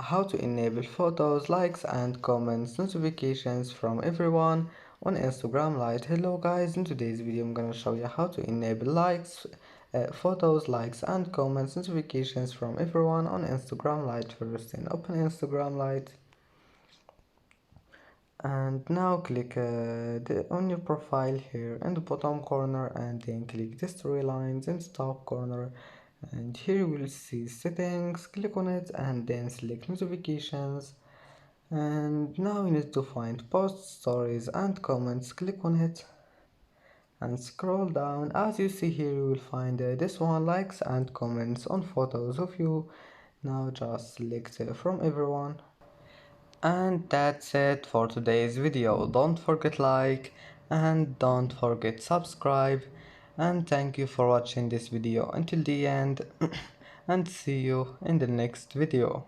How to enable photos, likes and comments notifications from everyone on Instagram Lite. Hello guys, in today's video I'm gonna show you how to enable photos, likes and comments notifications from everyone on Instagram Lite. First, then open Instagram Lite and now click on your profile here in the bottom corner, and then click the three lines in the top corner, and here you will see settings. Click on it and then select notifications, and now you need to find posts, stories and comments. Click on it and scroll down. As you see here, you will find this one, likes and comments on photos of you. Now just select from everyone. And that's it for today's video. Don't forget like and don't forget subscribe, and thank you for watching this video until the end and see you in the next video.